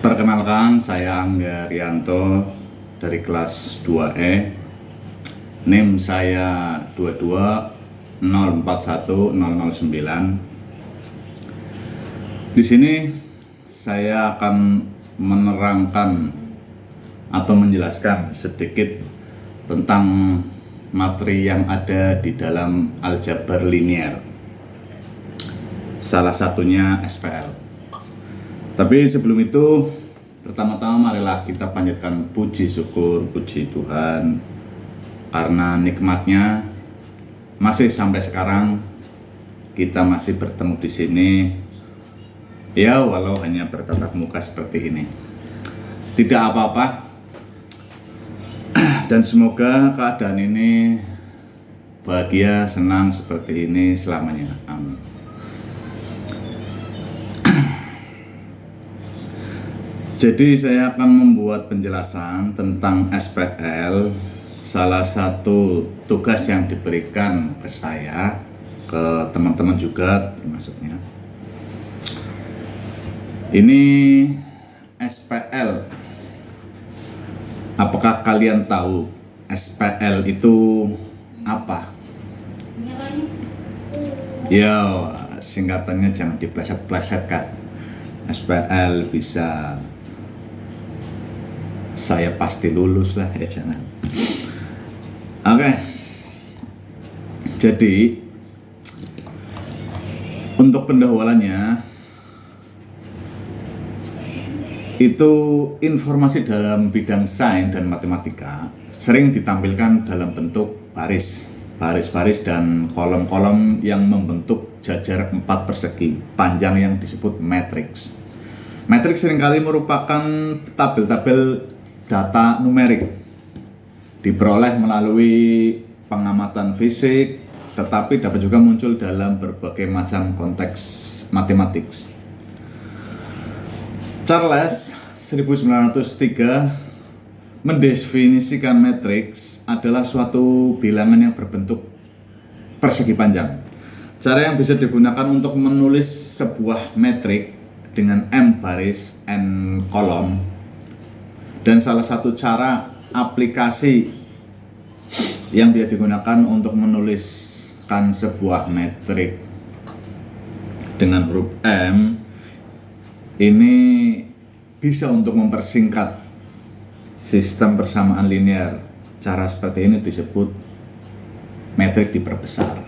Perkenalkan, saya Angga Rianto dari kelas 2E. NIM saya 220410009. Di sini saya akan menerangkan atau menjelaskan sedikit tentang materi yang ada di dalam aljabar linier. Salah satunya SPL. Tapi sebelum itu, pertama-tama marilah kita panjatkan puji syukur, puji Tuhan, karena nikmatnya masih sampai sekarang kita masih bertemu di sini, ya walau hanya bertatap muka seperti ini. Tidak apa-apa, dan semoga keadaan ini bahagia, senang seperti ini selamanya. Amin. Jadi saya akan membuat penjelasan tentang SPL, salah satu tugas yang diberikan ke saya, ke teman-teman juga termasuknya. Ini SPL. Apakah kalian tahu SPL itu apa? Ya, singkatannya jangan dipleset-plesetkan. SPL bisa saya pasti lulus lah, ya jangan. Oke. Jadi untuk pendahuluannya itu informasi dalam bidang sains dan matematika sering ditampilkan dalam bentuk baris dan kolom-kolom yang membentuk jajar 4 persegi panjang yang disebut matriks. Matriks seringkali merupakan tabel-tabel data numerik diperoleh melalui pengamatan fisik, tetapi dapat juga muncul dalam berbagai macam konteks matematik. Charles 1903 mendefinisikan matriks adalah suatu bilangan yang berbentuk persegi panjang. Cara yang bisa digunakan untuk menulis sebuah metrik dengan M baris, N kolom, dan salah satu cara aplikasi yang bisa digunakan untuk menuliskan sebuah metrik dengan huruf M ini bisa untuk mempersingkat sistem persamaan linear. Cara seperti ini disebut metrik diperbesar.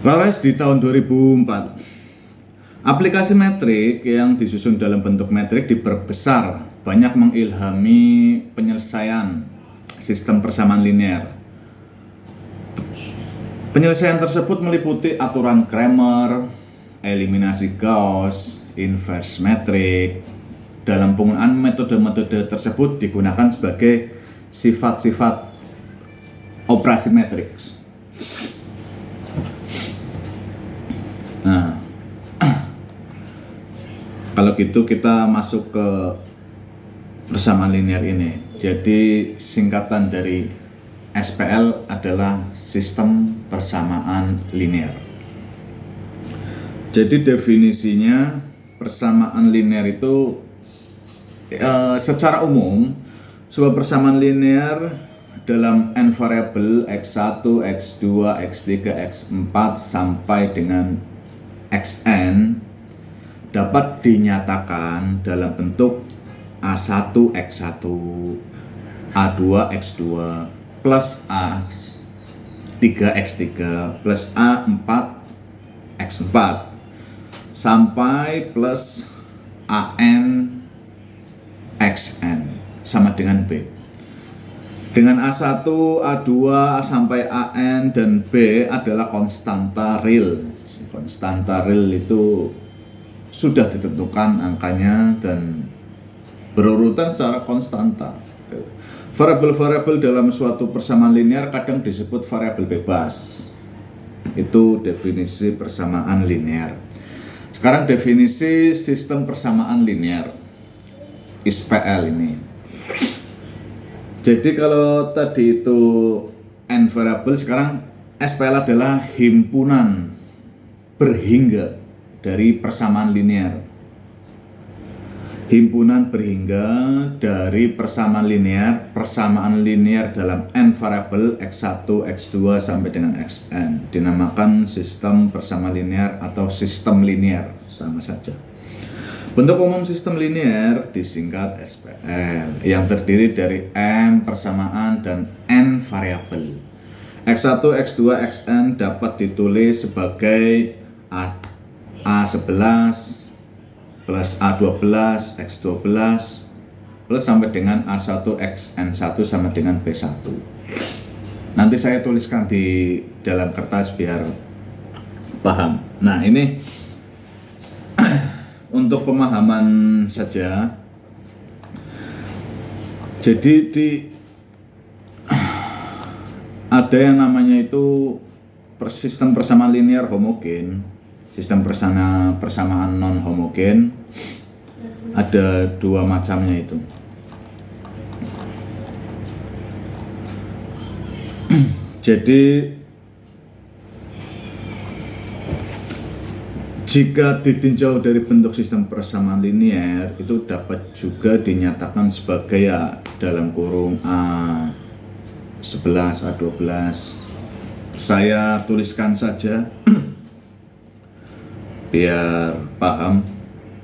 Charles di tahun 2004, aplikasi metrik yang disusun dalam bentuk metrik diperbesar banyak mengilhami penyelesaian sistem persamaan linear. Penyelesaian tersebut meliputi aturan Cramer, eliminasi Gauss, inverse metrik. Dalam penggunaan metode-metode tersebut digunakan sebagai sifat-sifat operasi matriks. Nah, kalau gitu kita masuk ke persamaan linear ini. Jadi singkatan dari SPL adalah sistem persamaan linear. Jadi definisinya persamaan linear itu secara umum sebuah persamaan linear dalam n variabel x1, x2, x3, x4 sampai dengan xn dapat dinyatakan dalam bentuk A1 X1, A2 X2 plus A3 X3 plus A4 X4 sampai plus AN XN sama dengan B. Dengan A1, A2 sampai AN dan B adalah konstanta real. Konstanta real itu sudah ditentukan angkanya dan berurutan secara konstanta. Variabel-variabel dalam suatu persamaan linear kadang disebut variabel bebas. Itu definisi persamaan linear. Sekarang definisi sistem persamaan linear, SPL ini. Jadi kalau tadi itu n variabel, sekarang SPL adalah himpunan berhingga dari persamaan linear. himpunan berhingga dari persamaan linear dalam n variabel x1, x2 sampai dengan xn, dinamakan sistem persamaan linear atau sistem linear, sama saja. Bentuk umum sistem linear disingkat SPL, yang terdiri dari m persamaan dan n variabel. x1, x2, xn dapat ditulis sebagai A11 plus A12, X12 plus sampai dengan A1, XN1 sama dengan B1. Nanti saya tuliskan di dalam kertas biar paham. Nah, ini untuk pemahaman saja. Jadi ada yang namanya itu sistem persamaan linear homogen, sistem persamaan non homogen. Ada dua macamnya itu. Jadi jika ditinjau dari bentuk sistem persamaan linear, itu dapat juga dinyatakan sebagai ya dalam kurung A11, A12. Saya tuliskan saja biar paham,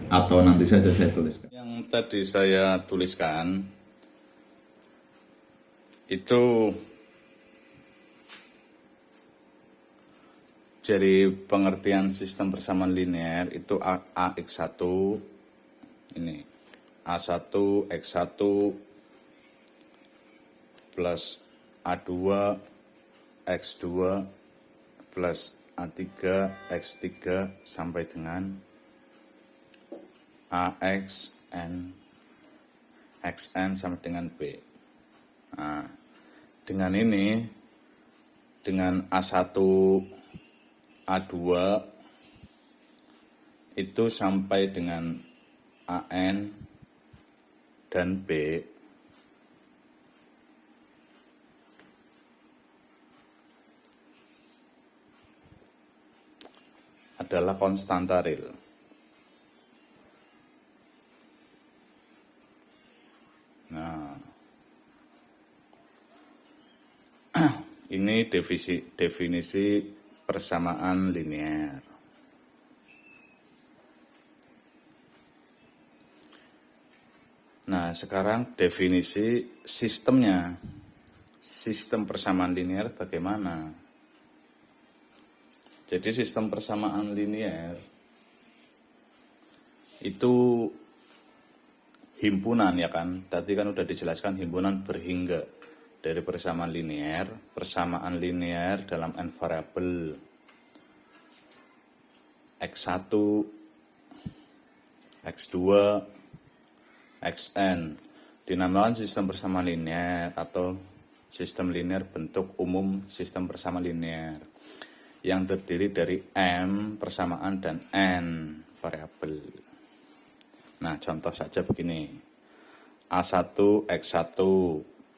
atau nanti saja saya tuliskan. Yang tadi saya tuliskan itu dari pengertian sistem persamaan linear itu AX1 ini A1 X1 plus A2 X2 plus A3 X3 sampai dengan AXN XN sama dengan B. Nah, dengan ini, dengan A1 A2 itu sampai dengan AN dan B adalah konstanta real. Nah, ini definisi persamaan linear. Nah, sekarang definisi sistemnya. Sistem persamaan linear bagaimana? Jadi sistem persamaan linear itu himpunan, ya kan? Tadi kan udah dijelaskan himpunan berhingga dari persamaan linear dalam n variabel x1, x2, xn dinamakan sistem persamaan linear atau sistem linear bentuk umum sistem persamaan linear yang terdiri dari m persamaan dan n variabel. Nah, contoh saja begini. A1 x1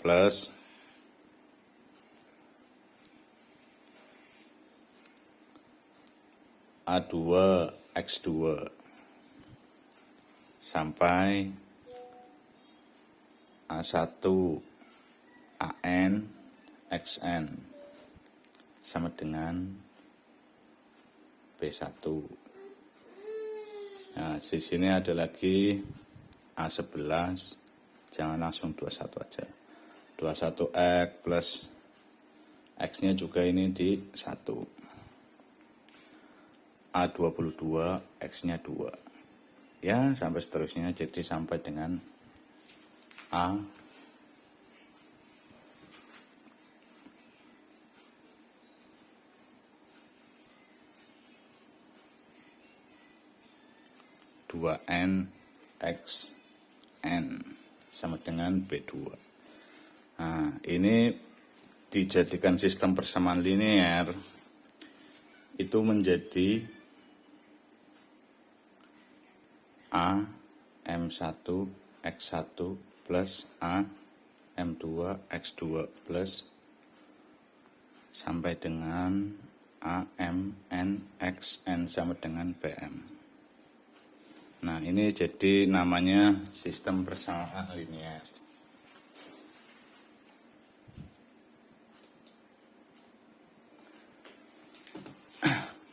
plus A2 x2 sampai A1 AN XN sama dengan B1. Nah, di sini ada lagi A11, jangan langsung 21 aja. 21X plus X-nya juga ini di 1. A22, X-nya 2. Ya, sampai seterusnya, jadi sampai dengan A 2N X N sama dengan B2. Nah, ini dijadikan sistem persamaan linear itu menjadi A M1 X1 plus A M2 X2 plus sampai dengan A M N X N sama dengan BM. Nah, ini jadi namanya sistem persamaan linear.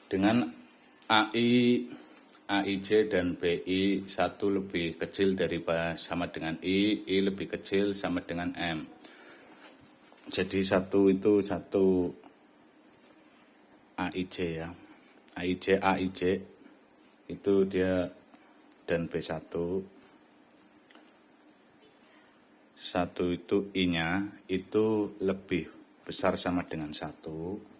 Dengan AIJ dan BI satu lebih kecil daripada sama dengan I lebih kecil sama dengan M. Jadi satu itu satu AIJ ya. AIJ itu dia dan B1. Satu itu I-nya itu lebih besar sama dengan 1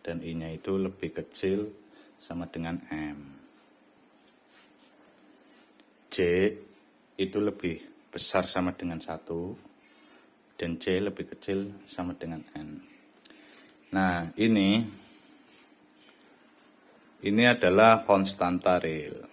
dan I-nya itu lebih kecil sama dengan M. J itu lebih besar sama dengan 1 dan J lebih kecil sama dengan N. Nah, ini adalah konstanta real.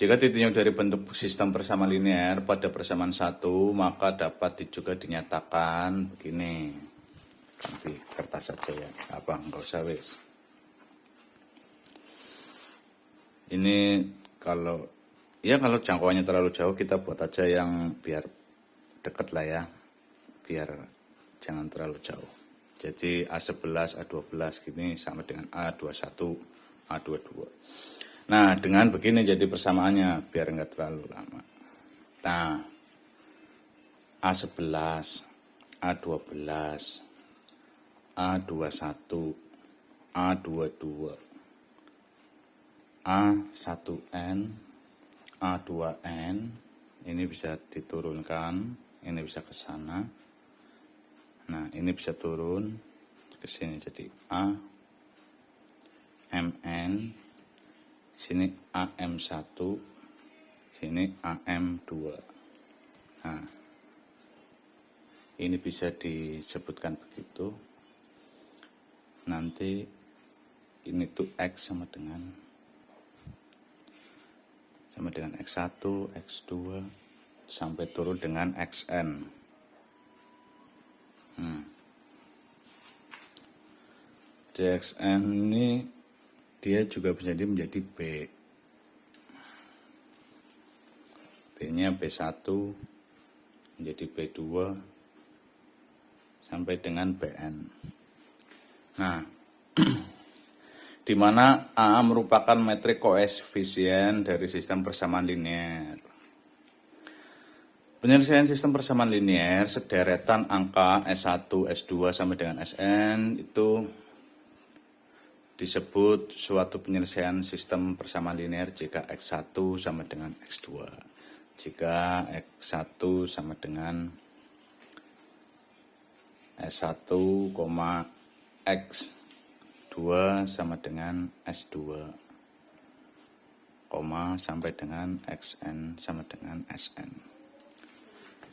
Jika titiknya dari bentuk sistem persamaan linear pada persamaan 1, maka dapat juga dinyatakan begini. Ganti kertas saja ya, nggak usah wis. Ini kalau jangkauannya terlalu jauh kita buat aja yang biar deket lah ya, biar jangan terlalu jauh. Jadi A11, A12 gini sama dengan A21, A22. Nah, dengan begini jadi persamaannya biar enggak terlalu lama. Nah, A11, A12, A21, A22, A1N, A2N, ini bisa diturunkan, ini bisa ke sana. Nah, ini bisa turun ke sini jadi A, MN, sini AM1, sini AM2. Nah, ini bisa disebutkan begitu. Nanti ini tuh X sama dengan X1, X2 sampai turun dengan XN. DXN ini dia juga bisa menjadi B. B-nya B1 menjadi B2 sampai dengan BN. Nah, di mana A merupakan metrik koefisien dari sistem persamaan linear. Penyelesaian sistem persamaan linear sederetan angka S1, S2 sampai dengan Sn itu disebut suatu penyelesaian sistem persamaan linear jika X1 sama dengan X2. Jika X1 sama dengan S1, X2 sama dengan S2, sampai dengan Xn sama dengan Sn.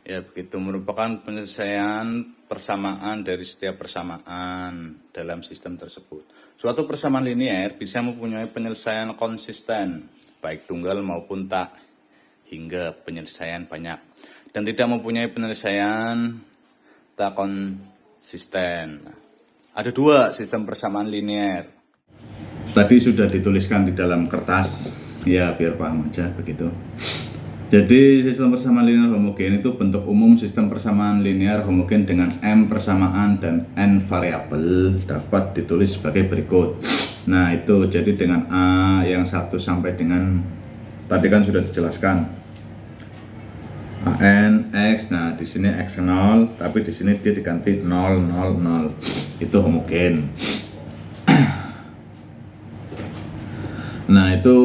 Ya, begitu merupakan penyelesaian persamaan dari setiap persamaan dalam sistem tersebut. Suatu persamaan linear bisa mempunyai penyelesaian konsisten, baik tunggal maupun tak, hingga penyelesaian banyak, dan tidak mempunyai penyelesaian tak konsisten. Ada dua sistem persamaan linear. Tadi sudah dituliskan di dalam kertas, ya biar paham aja begitu. Jadi sistem persamaan linear homogen itu bentuk umum sistem persamaan linear homogen dengan M persamaan dan N variabel dapat ditulis sebagai berikut. Nah, itu jadi dengan A yang 1 sampai dengan tadi kan sudah dijelaskan AN X. Nah, di sini X0 tapi di sini dia diganti 0 0 0. Itu homogen. Nah, itu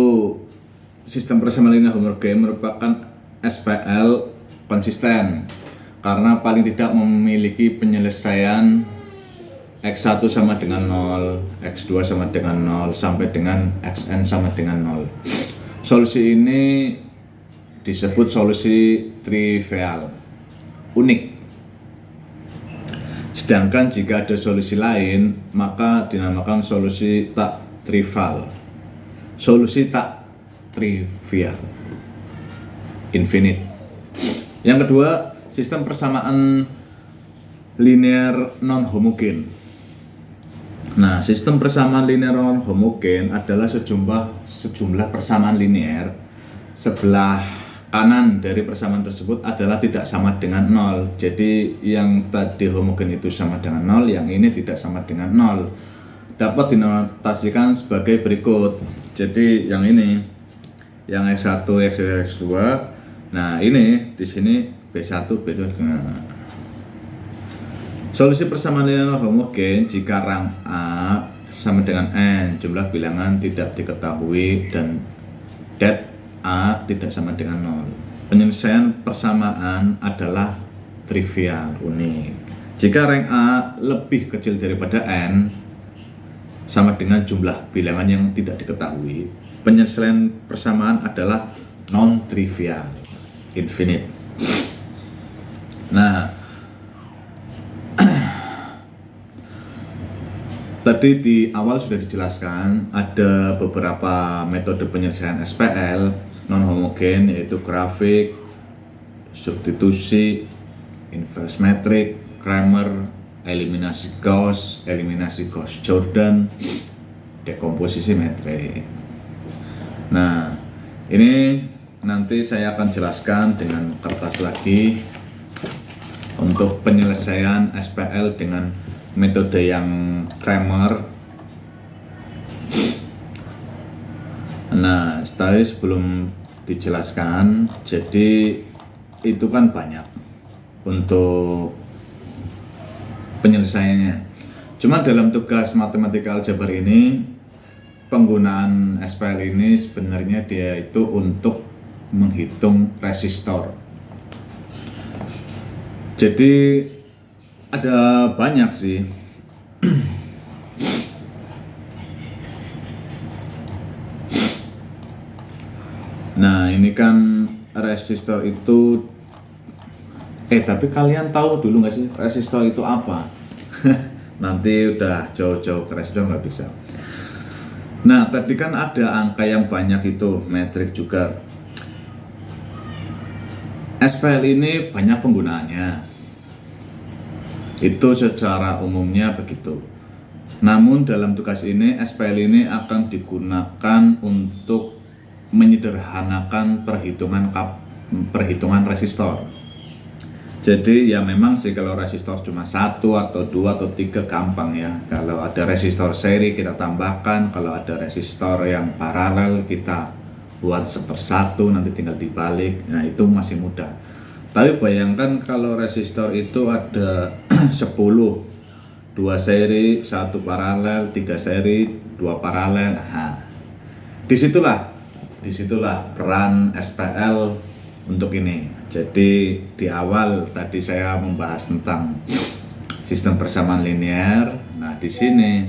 sistem persamaan linear homogen merupakan SPL konsisten karena paling tidak memiliki penyelesaian X1 sama dengan 0, X2 sama dengan 0, sampai dengan Xn sama dengan 0. Solusi ini disebut solusi trivial, unik. Sedangkan jika ada solusi lain, maka dinamakan solusi tak trivial. Solusi tak trivial, infinite. Yang kedua, sistem persamaan linear non homogen. Nah, sistem persamaan linear homogen adalah sejumlah persamaan linear sebelah kanan dari persamaan tersebut adalah tidak sama dengan 0. Jadi yang tadi homogen itu sama dengan 0, yang ini tidak sama dengan 0. Dapat dinotasikan sebagai berikut. Jadi yang ini, yang X1, X2, X2. Nah, ini di sini B1, B2. Solusi persamaan linear homogen jika rang A sama dengan N, jumlah bilangan tidak diketahui dan det A tidak sama dengan 0. Penyelesaian persamaan adalah trivial, unik. Jika rang A lebih kecil daripada N sama dengan jumlah bilangan yang tidak diketahui, penyelesaian persamaan adalah non-trivial, infinite. Nah, tadi di awal sudah dijelaskan ada beberapa metode penyelesaian SPL non homogen, yaitu grafik, substitusi, inverse metrik, Cramer, eliminasi Gauss-Jordan, dekomposisi metrik. Nah, ini nanti saya akan jelaskan dengan kertas lagi untuk penyelesaian SPL dengan metode yang Cramer. Nah, sebelum dijelaskan, jadi itu kan banyak untuk penyelesaiannya. Cuma dalam tugas matematika aljabar ini, penggunaan SPL ini sebenarnya dia itu untuk menghitung resistor. Jadi ada banyak sih. Nah, ini kan resistor itu tapi kalian tahu dulu nggak sih resistor itu apa? Nanti udah jauh-jauh ke resistor nggak bisa. Nah, tadi kan ada angka yang banyak itu, metrik juga. SPL ini banyak penggunaannya. Itu secara umumnya begitu. Namun dalam tugas ini, SPL ini akan digunakan untuk menyederhanakan perhitungan resistor. Jadi ya memang sih kalau resistor cuma 1 atau 2 atau 3 gampang ya. Kalau ada resistor seri kita tambahkan, kalau ada resistor yang paralel kita buat 1/1 nanti tinggal dibalik. Nah, itu masih mudah. Tapi bayangkan kalau resistor itu ada 10, 2 seri, 1 paralel, 3 seri, 2 paralel. Nah, disitulah peran SPL untuk ini. Jadi di awal tadi saya membahas tentang sistem persamaan linear. Nah, di sini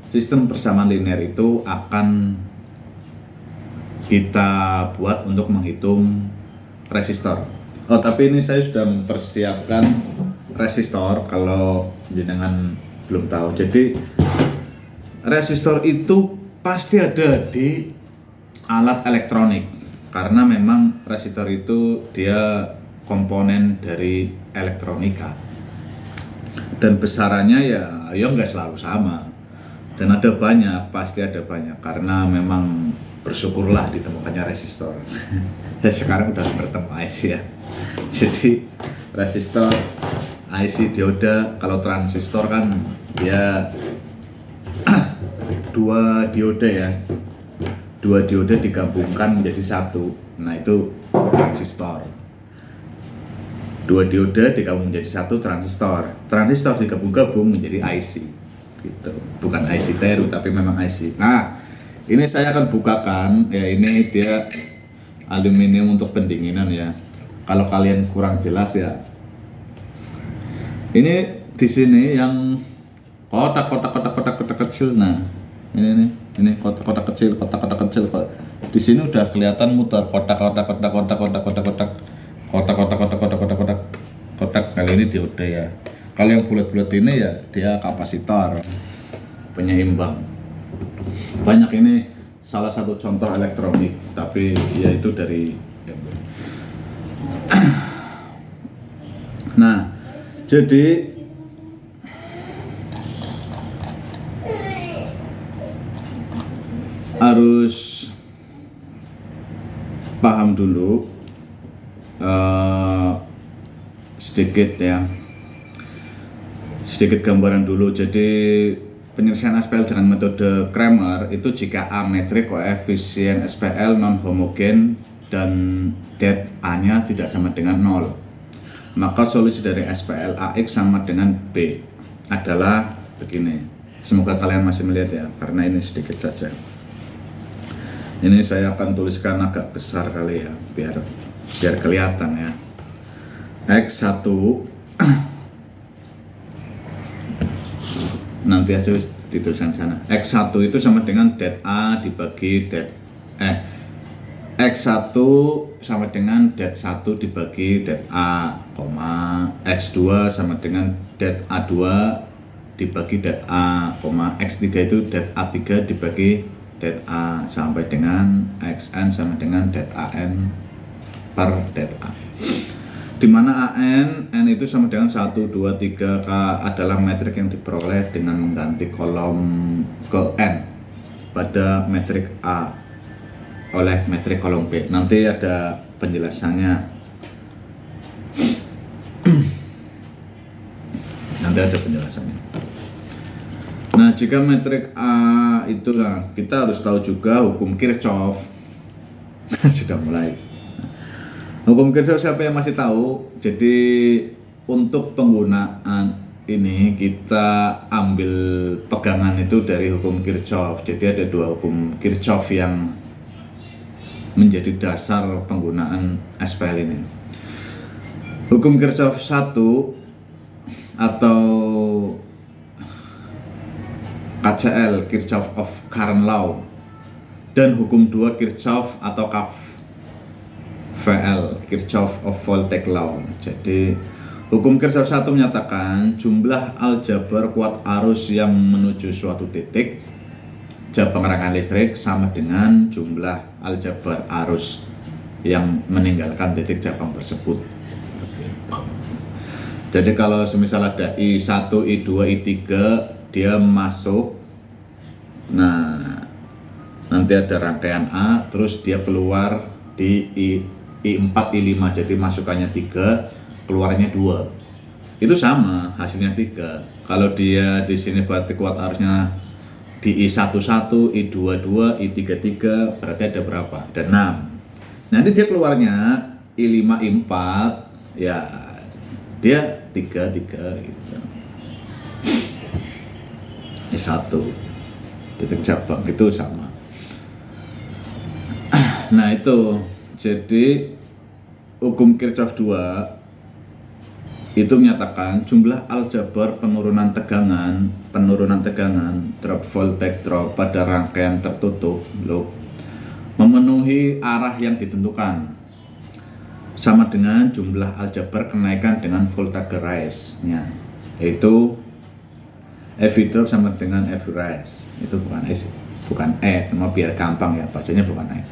sistem persamaan linear itu akan kita buat untuk menghitung resistor. Oh, tapi ini saya sudah mempersiapkan resistor kalau jenengan belum tahu. Jadi resistor itu pasti ada di alat elektronik karena memang resistor itu dia komponen dari elektronika. Dan besarannya ya nggak selalu sama. Dan ada banyak, pasti ada banyak karena memang bersyukurlah ditemukannya resistor. Ya sekarang udah bertemu IC ya. Jadi resistor, IC, dioda, kalau transistor kan dia 2 dioda ya. 2 dioda digabungkan menjadi 1. Nah, itu transistor. 2 dioda digabung menjadi 1 transistor. Transistor digabung-gabung menjadi IC. Gitu. Bukan IC teru tapi memang IC. Nah, ini saya akan bukakan ya, ini dia aluminium untuk pendinginan ya. Kalau kalian kurang jelas ya, ini di sini yang kotak kecil. Nah, ini kotak kecil. Di sini udah kelihatan muter kotak. Kali ini dioda ya. Kalau yang bulat-bulat ini ya dia kapasitor, penyeimbang. Banyak ini salah satu contoh elektronik, tapi ya itu dari. Nah, jadi harus paham dulu sedikit gambaran dulu. Jadi penyelesaian SPL dengan metode Cramer itu jika A metrik koefisien SPL non homogen dan det A-nya tidak sama dengan 0, maka solusi dari SPL AX sama dengan B adalah begini. Semoga kalian masih melihat ya, karena ini sedikit saja. Ini saya akan tuliskan agak besar kali ya, biar kelihatan ya. X1 nanti aja dituliskan sana. X1 itu sama dengan det A dibagi det X1 sama dengan det 1 dibagi det A, X2 sama dengan det A2 dibagi det A, X3 itu det A3 dibagi det A, sampai dengan Xn sama dengan det AN per det A. Dimana AN, N itu sama dengan 1, 2, 3, K adalah metrik yang diperoleh dengan mengganti kolom ke N pada metrik A oleh metrik kolom B. Nanti ada penjelasannya. Nah, jika metrik A itu kita harus tahu juga hukum Kirchhoff. Sudah mulai. Hukum Kirchhoff siapa yang masih tahu? Jadi untuk penggunaan ini kita ambil pegangan itu dari hukum Kirchhoff. Jadi ada dua hukum Kirchhoff yang menjadi dasar penggunaan SPL ini. Hukum Kirchhoff 1 atau KCL, Kirchhoff of Current Law, dan hukum 2 Kirchhoff atau KVL, Kirchhoff of Voltage Law. Jadi hukum Kirchhoff 1 menyatakan jumlah aljabar kuat arus yang menuju suatu titik cabang rangkaian listrik sama dengan jumlah aljabar arus yang meninggalkan titik cabang tersebut. Jadi kalau semisal ada I1, I2, I3 dia masuk, nah nanti ada rangkaian A, terus dia keluar di I4, I5, jadi masukannya 3, keluarnya 2. Itu sama, hasilnya 3. Kalau dia di sini berarti kuat arusnya di I11, I22, I33, berarti ada berapa? Ada 6. Nanti dia keluarnya I5, I4, ya dia 3 gitu. I1 titik cabang itu sama. Nah itu, jadi hukum Kirchhoff 2 itu menyatakan jumlah aljabar penurunan tegangan drop voltage drop pada rangkaian tertutup loop memenuhi arah yang ditentukan sama dengan jumlah aljabar kenaikan dengan voltage rise-nya, yaitu F drop sama dengan F rise. Itu bukan cuma biar gampang ya bacanya, bukan E.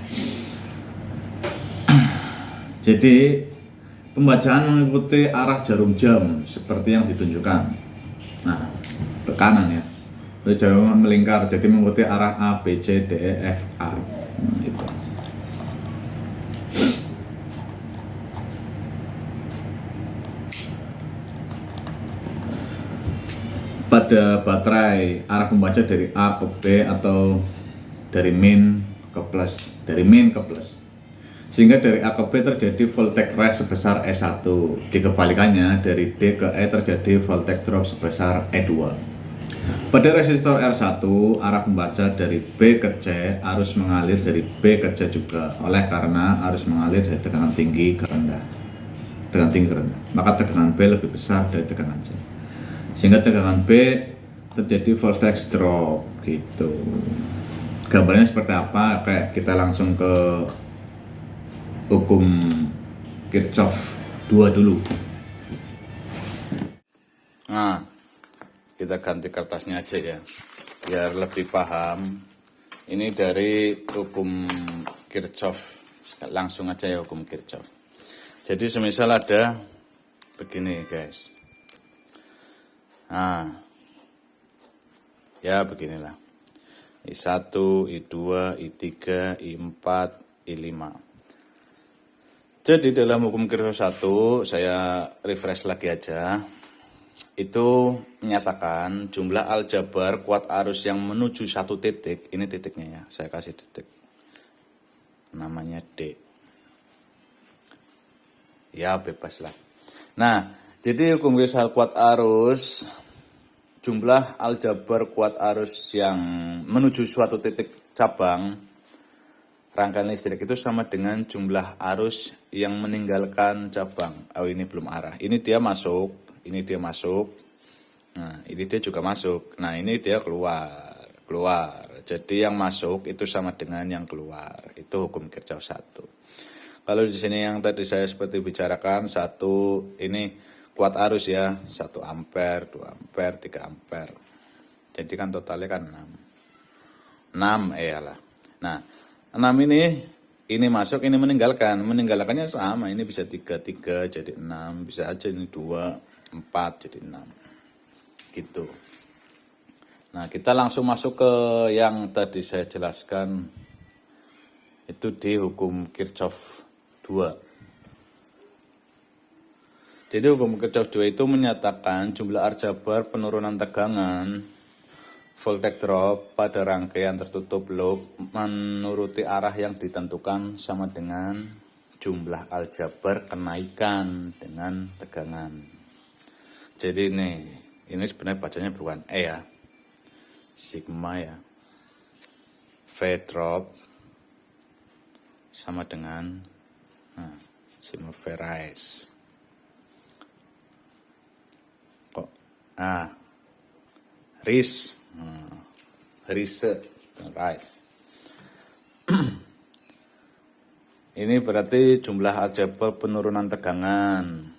Jadi pembacaan mengikuti arah jarum jam seperti yang ditunjukkan. Nah, ke kanan ya. Jarum melingkar, jadi mengikuti arah A, B, C, D, E, F, A. Itu. Pada baterai, arah pembaca dari A ke B atau dari min ke plus, sehingga dari A ke B terjadi voltage rise sebesar E1. Dikebalikannya, dari D ke E terjadi voltage drop sebesar E2. Pada resistor R1, arah pembaca dari B ke C harus mengalir dari B ke C juga, oleh karena harus mengalir dari tekanan tinggi ke rendah. Maka tekanan B lebih besar dari tekanan C, sehingga tekanan B terjadi voltage drop gitu. Gambarnya seperti apa? Kayak kita langsung ke hukum Kirchhoff 2 dulu. Nah, kita ganti kertasnya aja ya, biar lebih paham. Ini dari hukum Kirchhoff, langsung aja ya hukum Kirchhoff. Jadi semisal ada begini guys. Nah, ya beginilah. I1, I2, I3, I4, I5. Jadi dalam hukum Kirchhoff 1, saya refresh lagi aja. Itu menyatakan jumlah aljabar kuat arus yang menuju satu titik, ini titiknya ya, saya kasih titik. Namanya D. Ya, bebas lah. Nah, jadi hukum Kirchhoff kuat arus, jumlah aljabar kuat arus yang menuju suatu titik cabang rangkaian listrik itu sama dengan jumlah arus yang meninggalkan cabang. Oh, ini belum arah. Ini dia masuk, ini dia masuk. Nah, ini dia juga masuk. Nah, ini dia keluar. Jadi yang masuk itu sama dengan yang keluar. Itu hukum Kirchhoff 1. Kalau di sini yang tadi saya seperti bicarakan, satu ini kuat arus ya, 1 ampere, 2 ampere, 3 ampere. Jadi kan totalnya kan 6. 6 lah. Nah, 6 ini masuk, ini meninggalkan. Meninggalkannya sama, ini bisa 3 jadi 6, bisa aja ini 2, 4 jadi 6. Gitu. Nah, kita langsung masuk ke yang tadi saya jelaskan. Itu di hukum Kirchhoff 2. Jadi hukum Kirchhoff 2 itu menyatakan jumlah aljabar penurunan tegangan voltage drop pada rangkaian tertutup loop menuruti arah yang ditentukan sama dengan jumlah aljabar kenaikan dengan tegangan. Jadi ini sebenarnya bacanya bukan E ya, sigma ya. V drop sama dengan sigma V rise. Kok rise rise. Ini berarti jumlah aljabar penurunan tegangan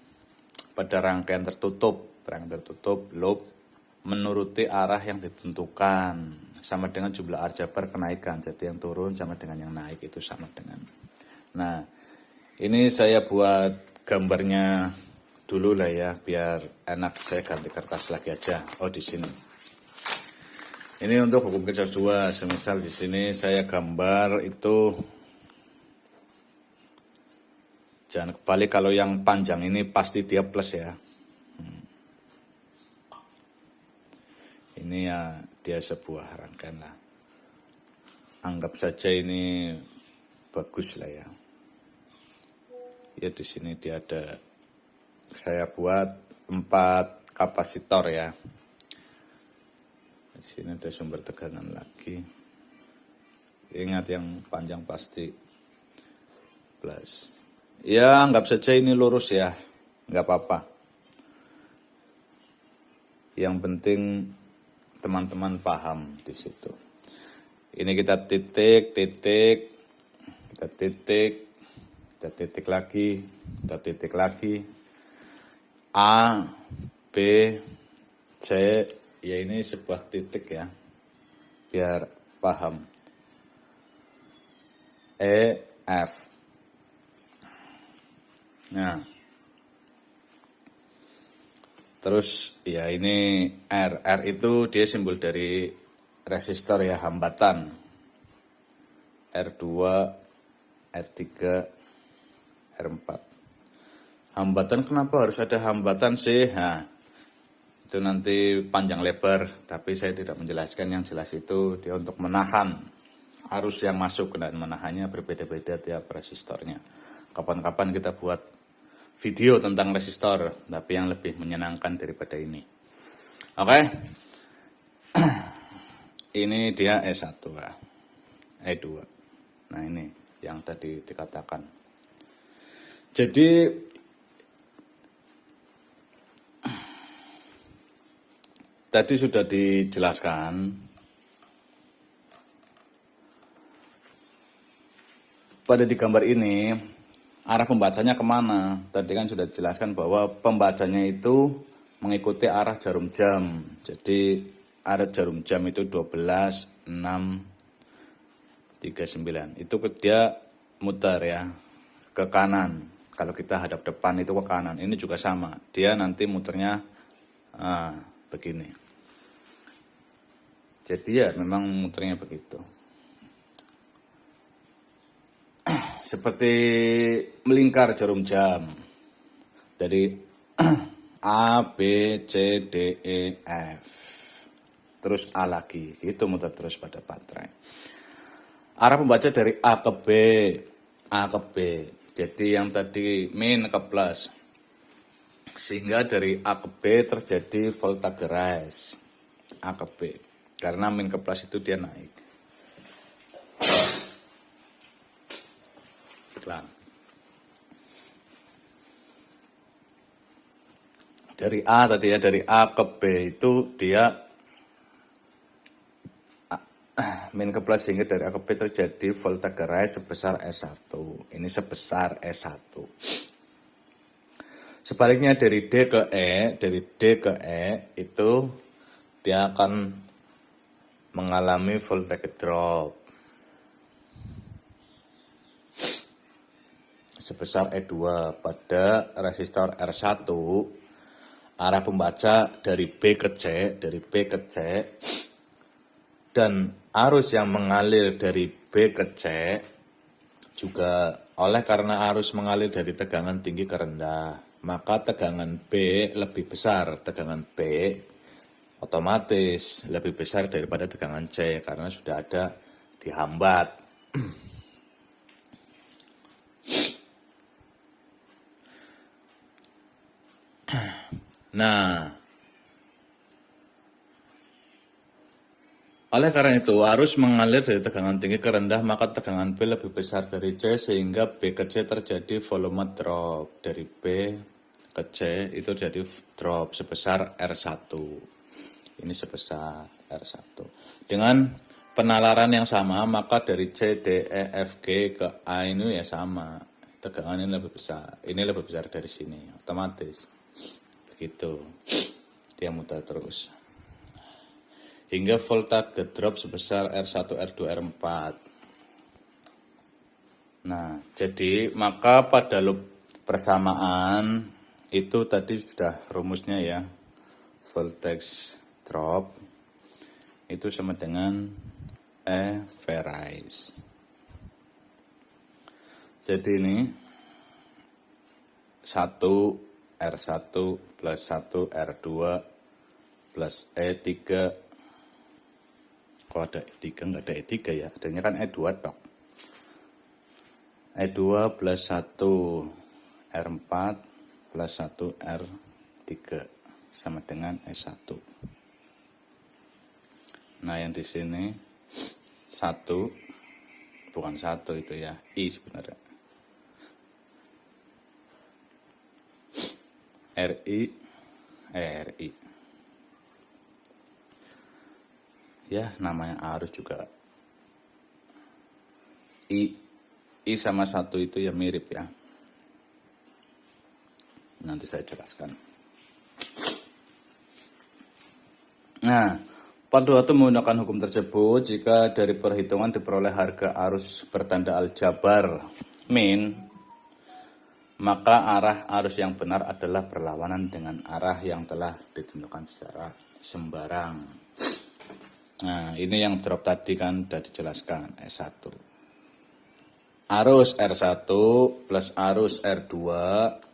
pada rangkaian tertutup loop menuruti arah yang ditentukan sama dengan jumlah aljabar kenaikan. Jadi yang turun sama dengan yang naik itu sama dengan. Nah, ini saya buat gambarnya dulu lah ya, biar enak. Saya ganti kertas lagi aja. Oh, di sini. Ini untuk hukum Kirchhoff 2. Semisal di sini saya gambar itu, jangan kebalik, kalau yang panjang ini pasti dia plus ya. Ini ya dia sebuah rangkaian lah. Anggap saja ini bagus lah ya. Ya di sini dia ada, saya buat 4 kapasitor ya. Di sini ada sumber tegangan lagi. Ingat yang panjang pasti plus. Ya anggap saja ini lurus ya, nggak apa-apa. Yang penting teman-teman paham di situ. Ini kita titik, kita titik lagi. A, B, C, ya ini sebuah titik ya, biar paham. E, F. Nah, terus ya ini R. R itu dia simbol dari resistor ya, hambatan. R2, R3, R4. Hambatan, kenapa harus ada hambatan sih? Nah, itu nanti panjang lebar, tapi saya tidak menjelaskan. Yang jelas itu dia untuk menahan arus yang masuk, dan menahannya berbeda-beda tiap resistornya. Kapan-kapan kita buat video tentang resistor, tapi yang lebih menyenangkan daripada ini. Oke. Ini dia E1, E2. Nah ini yang tadi dikatakan. Jadi tadi sudah dijelaskan pada di gambar ini arah pembacanya kemana. Tadi kan sudah dijelaskan bahwa pembacanya itu mengikuti arah jarum jam. Jadi arah jarum jam itu 12, 6, 39. Itu dia muter ya ke kanan. Kalau kita hadap depan itu ke kanan. Ini juga sama. Dia nanti muternya begini. Jadi ya memang muternya begitu. Seperti melingkar jarum jam. Dari A, B, C, D, E, F. Terus A lagi. Itu muter terus pada baterai. Arah pembaca dari A ke B. A ke B. Jadi yang tadi min ke plus. Sehingga dari A ke B terjadi voltage rise. A ke B. Karena min ke plus itu dia naik. Dari A tadi ya, dari A ke B itu dia min ke plus, sehingga dari A ke B terjadi voltage rise sebesar S1. Ini sebesar S1. Sebaliknya dari D ke E, itu dia akan mengalami voltage drop sebesar E2 pada resistor R1. Arah pembaca dari B ke C, dan arus yang mengalir dari B ke C juga karena arus mengalir dari tegangan tinggi ke rendah, maka tegangan B lebih besar. Tegangan B otomatis lebih besar daripada tegangan C karena sudah ada dihambat. Nah, oleh karena itu arus mengalir dari tegangan tinggi ke rendah, maka tegangan B lebih besar dari C sehingga B ke C terjadi volume drop. Dari B ke C itu jadi drop sebesar R1. Ini sebesar R1. Dengan penalaran yang sama, maka dari C, D, E, F, G ke A ini ya sama. Tegangan ini lebih besar. Ini lebih besar dari sini, otomatis. Begitu. Dia muter terus. Hingga voltage drop sebesar R1, R2, R4. Nah, jadi maka pada loop persamaan itu tadi sudah rumusnya ya. Voltage drop itu sama dengan E V rise. Jadi ini 1 R1 plus 1 R2 plus E3. Kok ada E3? Nggak ada E3 ya, adanya kan E2 tok. E2 plus 1 R4 plus 1 R3 sama dengan E1. Nah yang di sini 1, bukan 1 itu ya, I sebenarnya. RI. Ya, namanya arus juga. I sama 1 itu ya mirip ya. Nanti saya jelaskan. Nah, pada waktu menggunakan hukum tersebut, jika dari perhitungan diperoleh harga arus bertanda aljabar min, maka arah arus yang benar adalah berlawanan dengan arah yang telah ditentukan secara sembarang. Nah, ini yang drop tadi kan sudah dijelaskan, S1. Arus R1 plus arus R2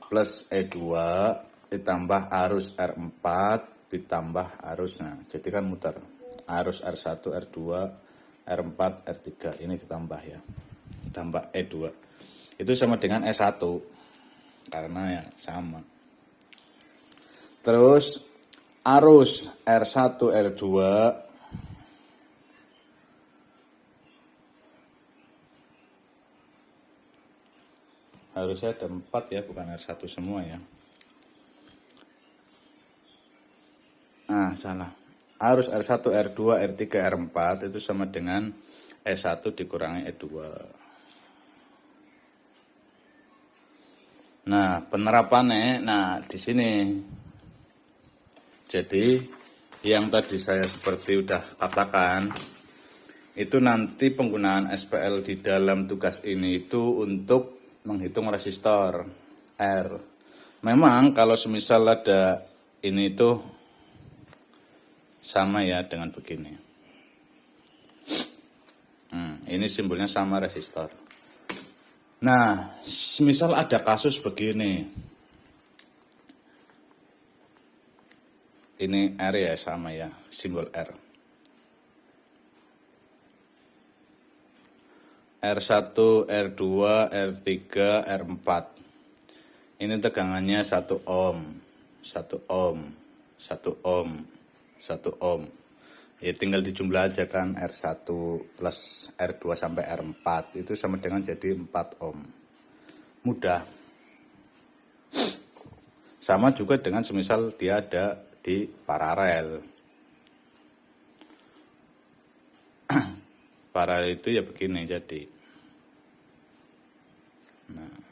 plus E2 ditambah arus R4 ditambah arus, nah jadi kan muter. Arus R1, R2, R4, R3 ini ditambah ya. Ditambah E2. Itu sama dengan S1. Karena ya sama. Terus arus R1 R2 harusnya ada 4 ya, bukan R1 semua ya. Nah salah. Arus R1 R2 R3 R4 itu sama dengan E1 dikurangi E2. Nah, penerapannya, nah di sini. Jadi, yang tadi saya seperti udah katakan, itu nanti penggunaan SPL di dalam tugas ini itu untuk menghitung resistor R. Memang kalau semisal ada ini itu sama ya dengan begini. Ini simbolnya sama resistor. Nah, misal ada kasus begini. Ini R ya, sama ya, simbol R. R1, R2, R3, R4. Ini tegangannya 1 ohm, 1 ohm, 1 ohm, 1 ohm. Ya tinggal dijumlah aja kan, R1 plus R2 sampai R4 itu sama dengan jadi 4 ohm. Mudah. Sama juga dengan semisal dia ada di paralel. Paralel itu ya begini jadi. Nah.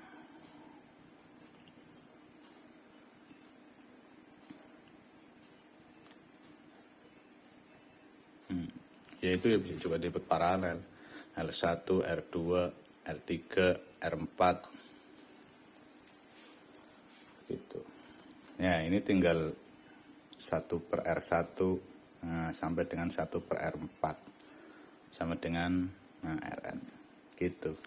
Yaitu ya bisa juga disebut paralel. L1, R2, R3, R4. Gitu. Ya, ini tinggal 1/R1 sampai dengan 1/R4. Sama dengan Rn. Gitu.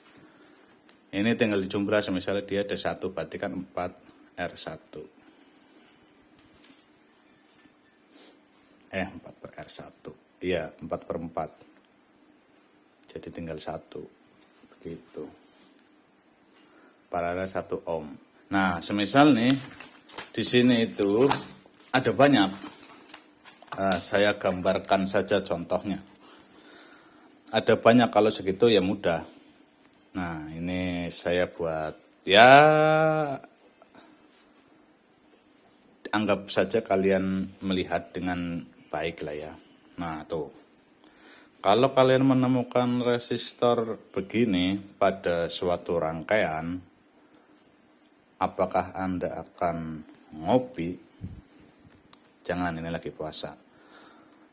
Ini tinggal dijumlah misalnya dia ada 1 berarti kan 4R1. 4/R1. Iya, 4/4. Jadi tinggal 1. Begitu. Paralel 1 ohm. Nah, semisal nih di sini itu ada banyak. Saya gambarkan saja contohnya. Ada banyak, kalau segitu ya mudah. Nah, ini saya buat ya anggap saja kalian melihat dengan baik lah ya. Nah, tuh. Kalau kalian menemukan resistor begini pada suatu rangkaian, apakah Anda akan ngopi? Jangan, ini lagi puasa.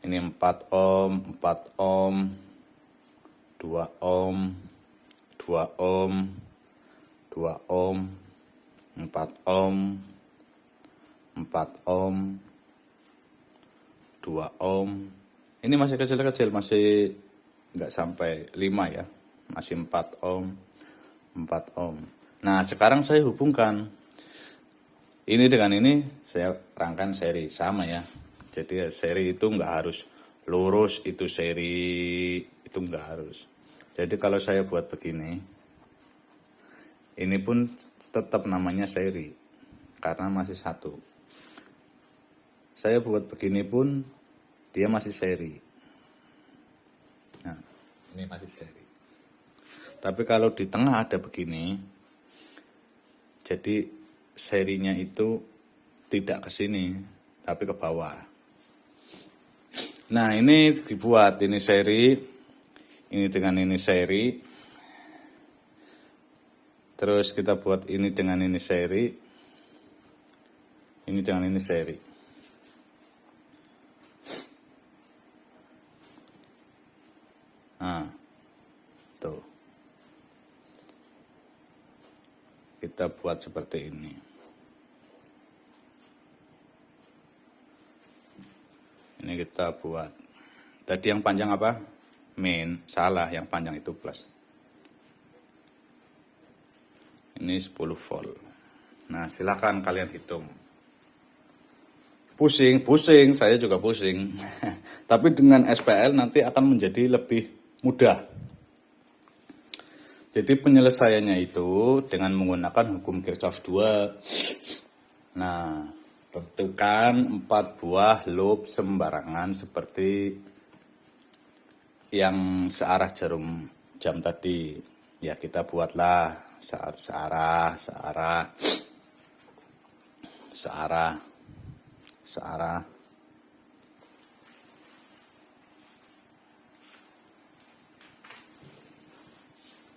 Ini 4 ohm, 4 ohm, 2 ohm, 2 ohm, 2 ohm, 4 ohm, 4 ohm, 2 ohm. Ini masih kecil-kecil, masih nggak sampai 5 ya. Masih 4 ohm, 4 ohm. Nah, sekarang saya hubungkan ini dengan ini, saya rangkaian seri, sama ya. Jadi seri itu nggak harus lurus, itu seri, itu nggak harus. Jadi kalau saya buat begini, ini pun tetap namanya seri, karena masih 1. Saya buat begini pun, dia masih seri. Nah, ini masih seri. Tapi kalau di tengah ada begini, jadi serinya itu tidak ke sini, tapi ke bawah. Nah, ini dibuat, ini seri, ini dengan ini seri. Terus kita buat ini dengan ini seri, ini dengan ini seri. Nah, tuh. Kita buat seperti ini. Ini kita buat. Tadi yang panjang apa? Min. Salah, yang panjang itu plus. Ini 10 volt. Nah, silakan kalian hitung. Pusing, saya juga pusing. Tapi dengan SPL nanti akan menjadi lebih mudah. Jadi penyelesaiannya itu dengan menggunakan hukum Kirchhoff 2. Nah, tentukan 4 buah loop sembarangan seperti yang searah jarum jam tadi. Ya, kita searah, searah.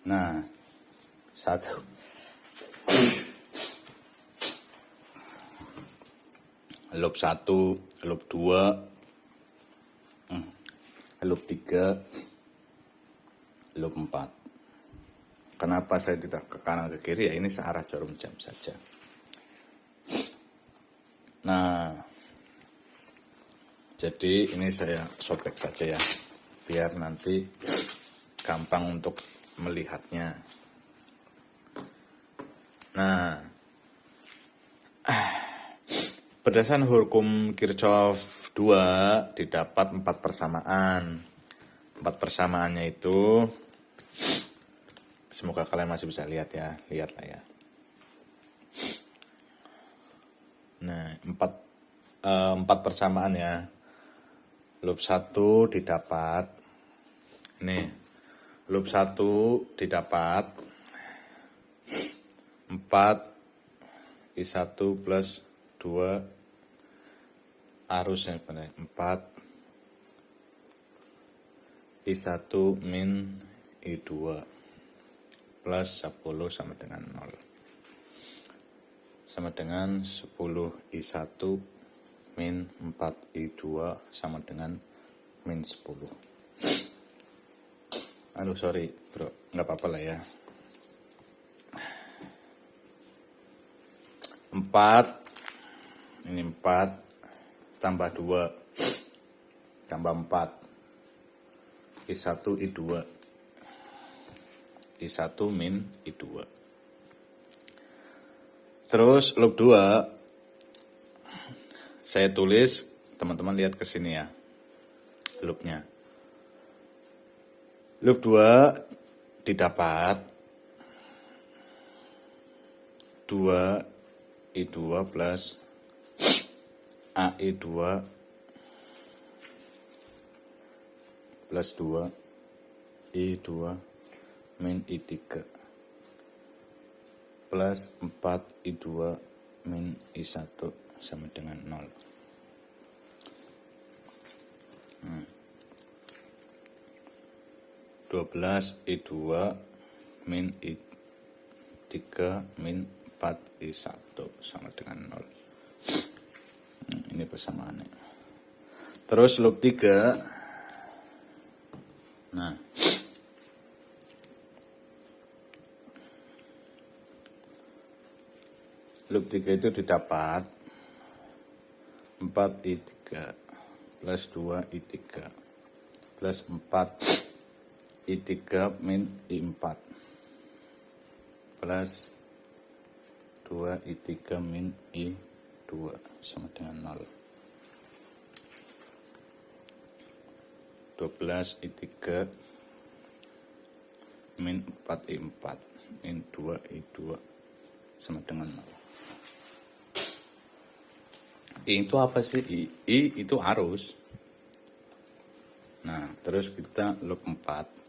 Nah, 1. Loop 1, loop 2, loop 3, loop 4. Kenapa saya tidak ke kanan ke kiri? Ya, ini searah jarum jam saja. Nah, jadi ini saya sobek saja ya, biar nanti gampang untuk melihatnya. Nah, berdasarkan hukum Kirchhoff 2 didapat 4 persamaan. 4 persamaannya itu, semoga kalian masih bisa lihat ya, lihatlah ya. Nah, 4 persamaan ya. Loop 1 didapat, nih, loop 1 didapat 4 I1 plus 2 arusnya benar 4 I1 min I2 plus 10 sama dengan 0 sama dengan 10 I1 min 4 I2 sama dengan min 10. Aduh sorry bro, nggak apa-apa lah ya. 4 ini 4 tambah 2 tambah 4 I1 I2 I1 min I2. Terus loop 2 saya tulis, teman-teman lihat ke sini ya loopnya. Loop 2 didapat 2 I2 plus AI2 plus 2 I2 min I3 plus 4 I2 min I1 sama dengan 0. 12 I2 min I3 min 4 I1 sama dengan 0. Ini persamaannya. Terus loop 3. Nah, loop 3 itu didapat 4 I3 plus 2 I3 plus 4 I3 min I4 plus 2 I3 min I2 sama dengan 0. 12 I3 min 4 I4 min 2 I2 sama dengan 0. I itu apa sih? I itu arus. Nah, terus kita loop 4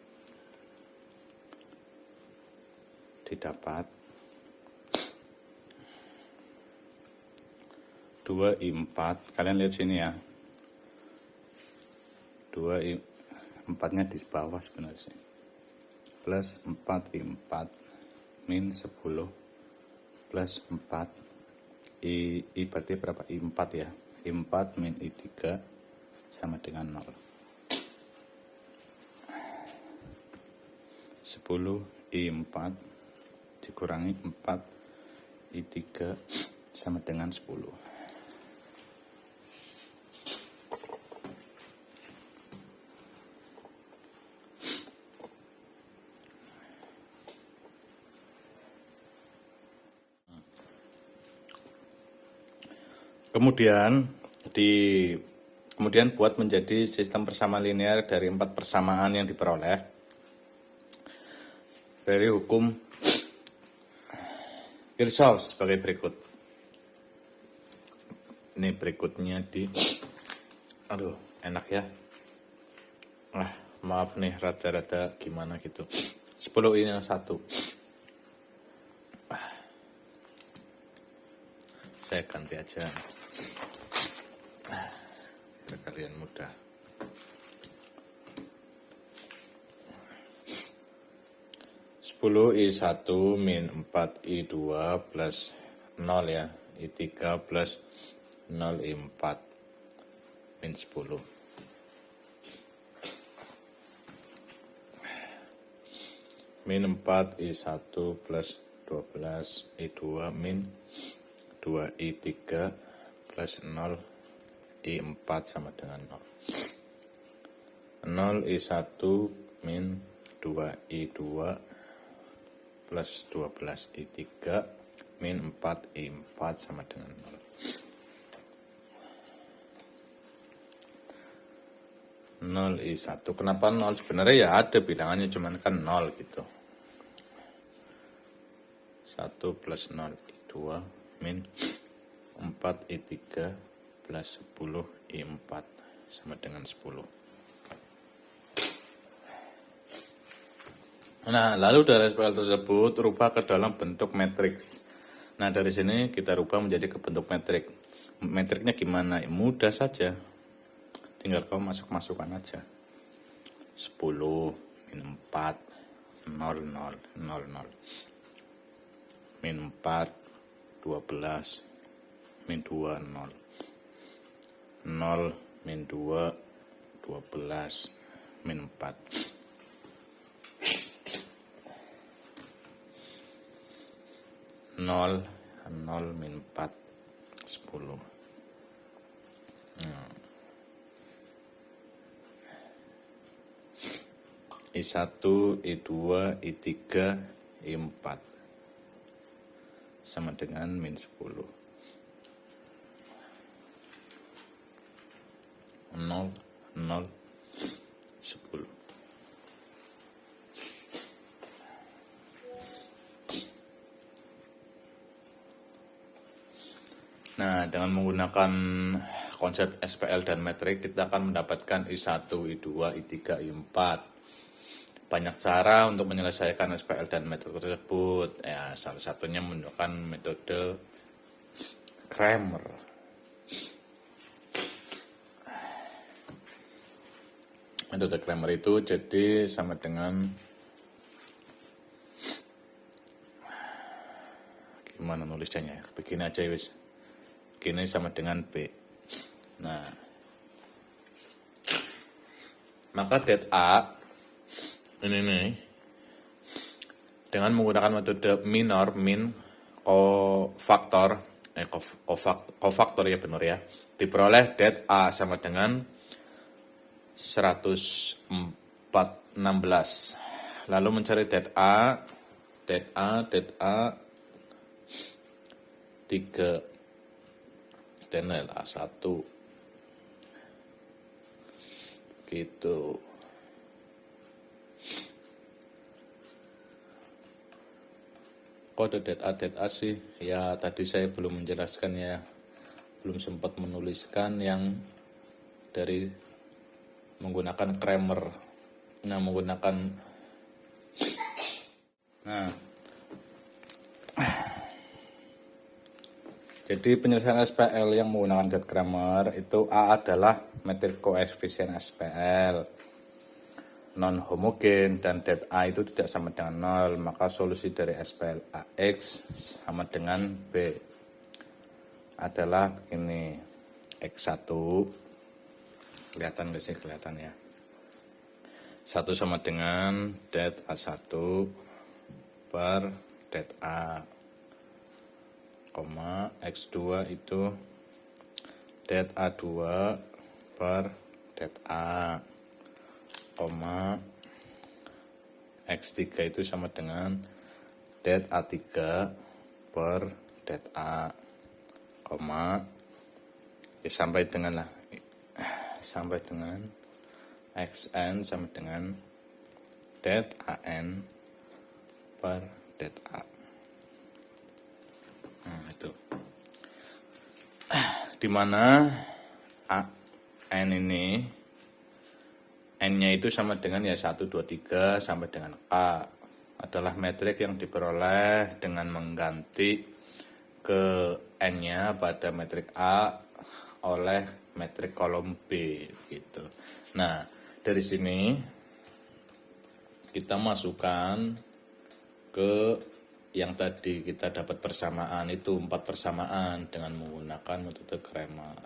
didapat 2 I4. Kalian lihat sini ya. 2 I4 nya di bawah sebenarnya sih. Plus 4 I4 min 10 plus 4 I berarti berapa? I4 ya. I4 min I3 sama dengan 0. 10 I4 dikurangi 4 I3 sama dengan 10. Kemudian buat menjadi sistem persamaan linear dari 4 persamaan yang diperoleh dari hukum Kirchhoff sebagai berikut. Ini berikutnya aduh enak ya. Maaf nih rada-rada gimana gitu. 10 ini yang 1. Saya ganti aja. Biar kalian mudah. 10 I1 min 4 I2 plus 0 ya. I3 plus 0 I4 min 10. Min 4 I1 plus 12 I2 min 2 I3 plus 0 I4 sama dengan 0. 0 I1 min 2I2 plus 12I3 min 4I4 sama dengan 0. 0I1. Kenapa 0? Sebenarnya ya ada bilangannya, cuman kan 0 gitu. 1 plus 0I2 min 4I3 plus 10I4 sama dengan 10. Nah, lalu dari SPL tersebut rubah ke dalam bentuk matriks. Nah, dari sini kita rubah menjadi ke bentuk metrik. Metriknya gimana? Mudah saja. Tinggal kamu masuk-masukkan aja. 10 min 4 0 0 0 0 min 4 12 min 2 0 0 min 2 12 min 4 0 0 min 4 10. I1, I2, I3, I4 sama dengan min 10. 0 0 10. Nah, dengan menggunakan konsep SPL dan metrik, kita akan mendapatkan I1, I2, I3, I4. Banyak cara untuk menyelesaikan SPL dan metode tersebut. Ya, salah satunya menggunakan metode Cramer. Metode Cramer itu jadi sama dengan gimana nulisnya? Begini aja wis. Begini sama dengan B. Nah, maka det A ini dengan menggunakan metode minor min kofaktor kofaktor ya benar ya, diperoleh det A sama dengan 116. Lalu mencari det A 3 channel A1 gitu. Kode det A sih ya, tadi saya belum menjelaskan ya, belum sempat menuliskan yang dari menggunakan Cramer. Jadi penyelesaian SPL yang menggunakan det Cramer itu A adalah metrik koefisien SPL non homogen dan det A itu tidak sama dengan 0, maka solusi dari SPL AX sama dengan B adalah begini. X1 kelihatan gak sih? Kelihatan ya. 1 sama dengan det A1 per det A, X2 itu det A2 per det A, X3 itu sama dengan det A3 per det A, ya sampai dengan Xn sama dengan det An per det A. Nah, itu. Dimana N ini N-nya itu sama dengan ya 1, 2, 3 sampai dengan K adalah metrik yang diperoleh dengan mengganti ke N-nya pada metrik A oleh metrik kolom B gitu. Nah, dari sini kita masukkan ke yang tadi kita dapat persamaan itu 4 persamaan dengan menggunakan metode Cramer.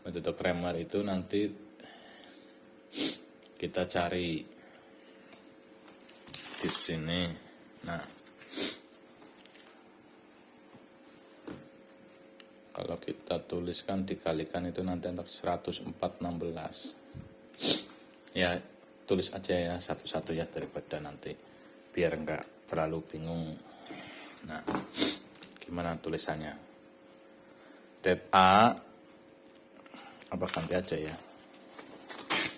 Metode Cramer itu nanti kita cari di sini. Nah, kalau kita tuliskan dikalikan itu nanti untuk 104 16. Ya, tulis aja ya satu-satu ya daripada nanti biar enggak terlalu bingung. Nah, gimana tulisannya? Det A apa ganti aja ya.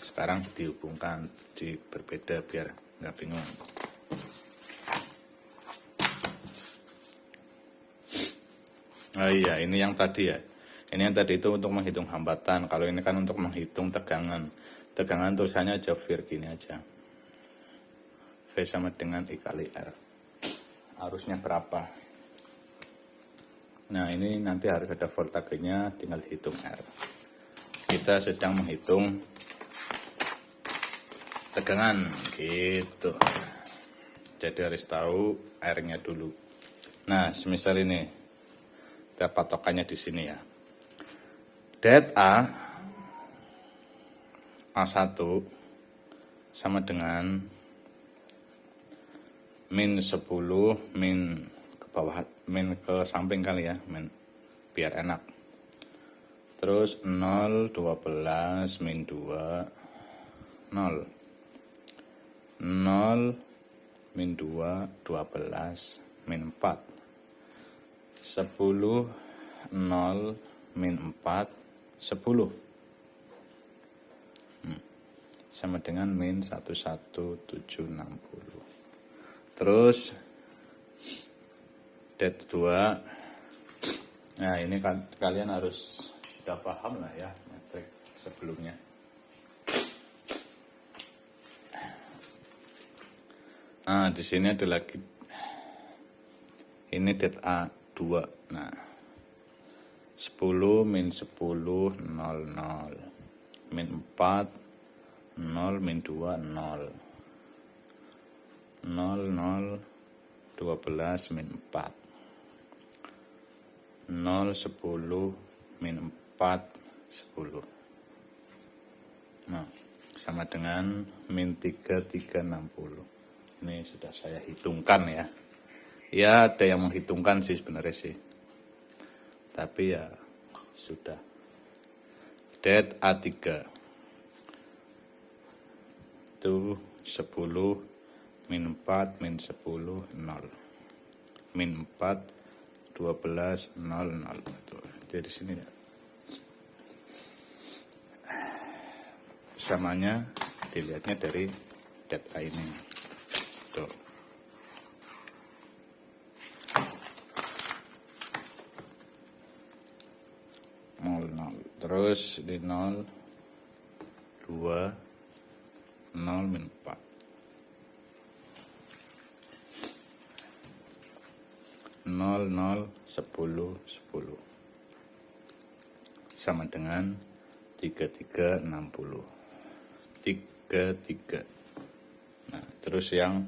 Sekarang dihubungkan di berbeda biar nggak bingung. Oh iya, ini yang tadi ya. Ini yang tadi itu untuk menghitung hambatan. Kalau ini kan untuk menghitung tegangan. Tegangan tulisannya aja V gini aja. V sama dengan I kali R. Arusnya berapa? Nah, ini nanti harus ada voltagenya, tinggal hitung R. Kita sedang menghitung tegangan gitu. Jadi harus tahu R-nya dulu. Nah, semisal ini kita patokannya di sini ya. Det A1 sama dengan min 10 min ke bawah, min ke samping kali ya, min biar enak. Terus 0, 12, min 2, 0. 0, min 2, 12, min 4. 10, 0, min 4, 10. Sama dengan min 11760. Terus det 2. Nah, ini kan kalian harus sudah paham lah ya metrik sebelumnya. Nah, di sini ada lagi ini det A2. Nah, 10 min 10 0 0 min 4 0 min 2 0 0 0 12 min 4 0 10 min 4 10. Nah, sama dengan min 3 360. Ini sudah saya hitungkan ya. Ya, ada yang menghitungkan sih sebenarnya sih. Tapi ya sudah. Det A3 itu 10 min 4 min 10 0. Min 4 12 0 0. Tuh, jadi sini ya. Samanya dilihatnya dari det A ini. Tuh. Terus di 0 2 0 min 4 0 0 10 10 sama dengan 3360 33. Nah, terus yang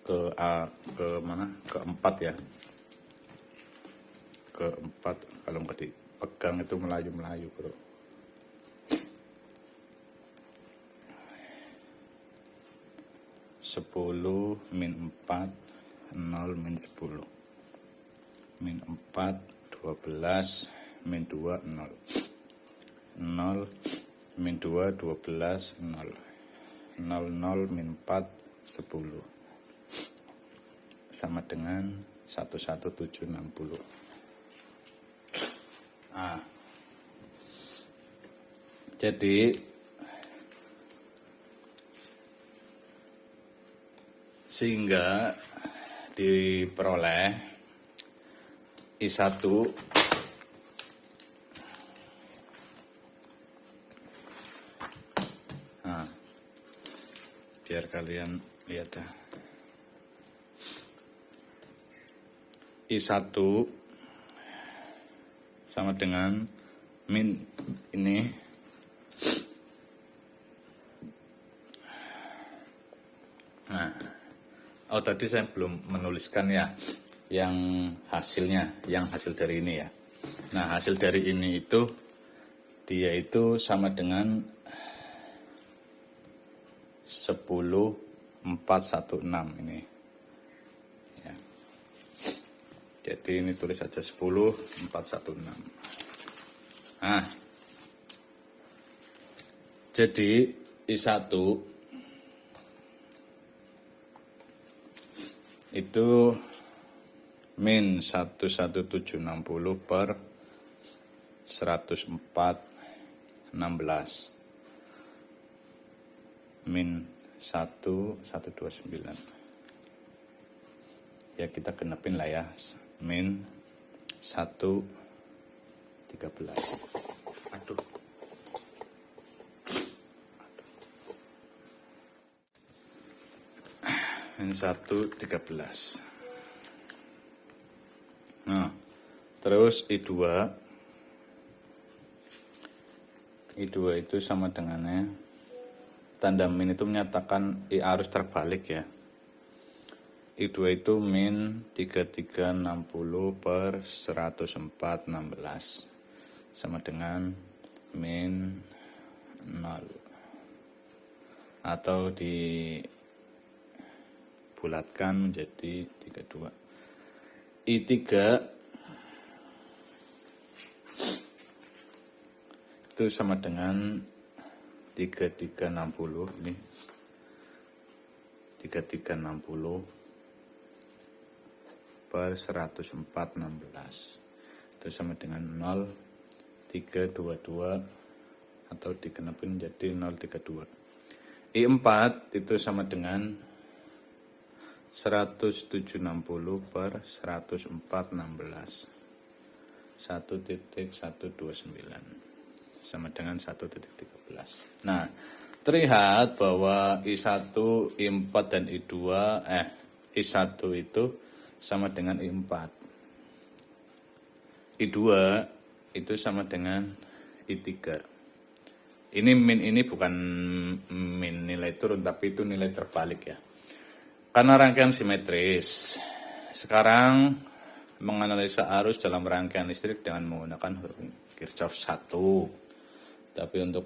ke mana? Keempat ya. Keempat, kalau nggak dipegang itu melayu-melayu bro. Sepuluh min 4 0 min 10 min 4 12 min 2 0 0 min 2 12 0 0 0 min 4 10 sama dengan 11760. Nah, jadi sehingga diperoleh I1 nah, biar kalian lihat ya. I1 sama dengan min ini nah, oh tadi saya belum menuliskan ya yang hasilnya, yang hasil dari ini ya. Nah, hasil dari ini itu dia itu sama dengan 10416 ini ya. Jadi ini tulis saja 10416. Nah, Jadi I1 itu min 11760 per 104 16 min 1129 ya, kita genepin lah ya, min 113. Aduh, min 113. Nah, terus I2 itu sama dengannya, tanda min itu menyatakan I arus terbalik ya. I2 itu min 3360 per 104 16 sama dengan min 0, atau dibulatkan menjadi 32. I3 itu sama dengan 3360 ini, 3360 per 104 16 itu sama dengan 0,322 atau digenapin menjadi 032. I4 itu sama dengan 1760 per 104 16 1,129 sama dengan 1,13. Nah, terlihat bahwa I1, I4 dan I2 I1 itu sama dengan I4. I2 itu sama dengan I3. Ini min ini bukan min nilai turun, tapi itu nilai terbalik ya. Karena rangkaian simetris. Sekarang menganalisa arus dalam rangkaian listrik dengan menggunakan hukum Kirchhoff 1. Tapi untuk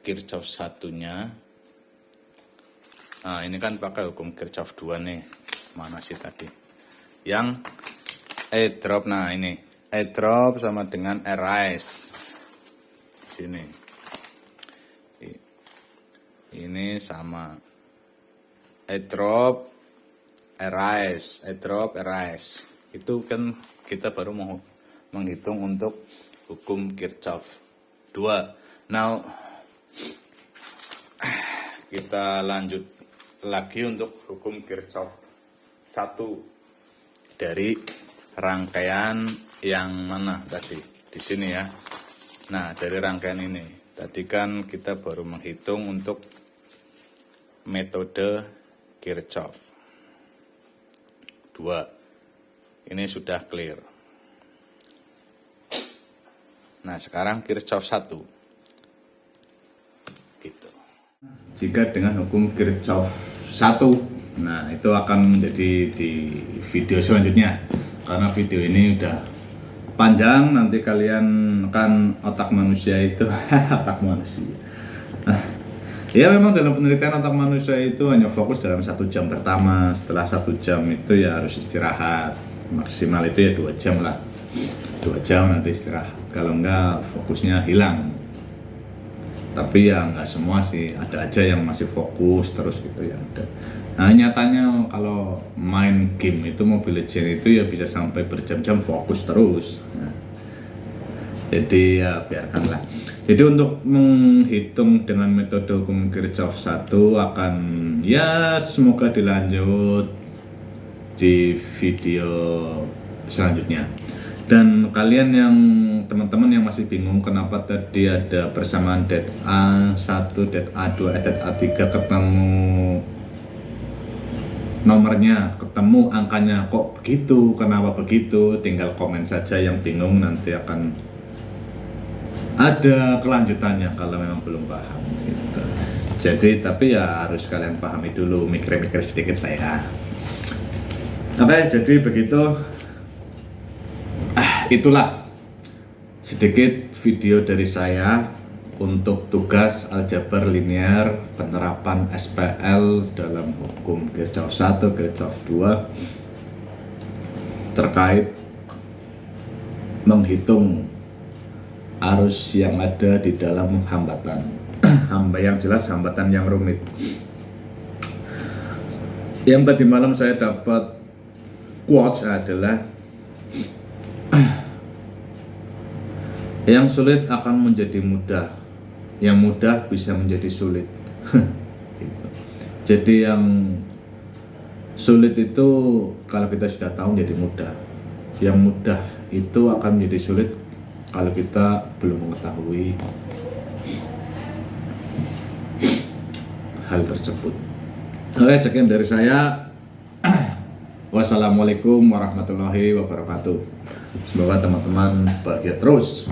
Kirchhoff 1-nya, nah ini kan pakai hukum Kirchhoff 2 nih. Mana sih tadi? Yang E drop, nah ini E drop sama dengan E rise. Sini. Ini sama. E drop, E rise, E drop, E rise. Itu kan kita baru mau menghitung untuk hukum Kirchhoff 2. Now, kita lanjut lagi untuk hukum Kirchhoff 1 dari rangkaian yang mana tadi? Di sini ya. Nah, dari rangkaian ini. Tadi kan kita baru menghitung untuk metode Kirchhoff 2. Ini sudah clear. Nah, sekarang Kirchhoff 1. Gitu. Jika dengan hukum Kirchhoff 1, nah itu akan menjadi di video selanjutnya. Karena video ini udah panjang, nanti kalian kan otak manusia itu otak manusia. Ya memang dalam penelitian otak manusia itu hanya fokus dalam 1 jam pertama. Setelah 1 jam itu ya harus istirahat. Maksimal itu ya 2 jam lah, 2 jam nanti istirahat, kalau enggak fokusnya hilang. Tapi ya enggak semua sih, ada aja yang masih fokus terus gitu ya ada. Nah nyatanya kalau main game itu, Mobile Legends itu ya bisa sampai berjam-jam fokus terus. Nah, jadi ya biarkanlah. Jadi untuk menghitung dengan metode hukum Kirchhoff 1 akan ya semoga dilanjut di video selanjutnya. Dan kalian yang teman-teman yang masih bingung kenapa tadi ada persamaan det A1, det A2, det A3 ketemu nomornya, ketemu angkanya kok begitu, kenapa begitu, tinggal komen saja yang bingung, nanti akan ada kelanjutannya kalau memang belum paham gitu. Jadi tapi ya harus kalian pahami dulu, mikir-mikir sedikit lah ya. Oke, jadi begitu. Itulah sedikit video dari saya untuk tugas aljabar linear penerapan SPL dalam hukum Kirchhoff 1, Kirchhoff 2 terkait menghitung arus yang ada di dalam hambatan. Yang jelas hambatan yang rumit. Yang tadi malam saya dapat quotes adalah yang sulit akan menjadi mudah, yang mudah bisa menjadi sulit. Gitu. Jadi yang sulit itu kalau kita sudah tahu menjadi mudah, yang mudah itu akan menjadi sulit kalau kita belum mengetahui hal tersebut. Oke, sekian dari saya. Wassalamualaikum warahmatullahi wabarakatuh. Semoga teman-teman bahagia terus.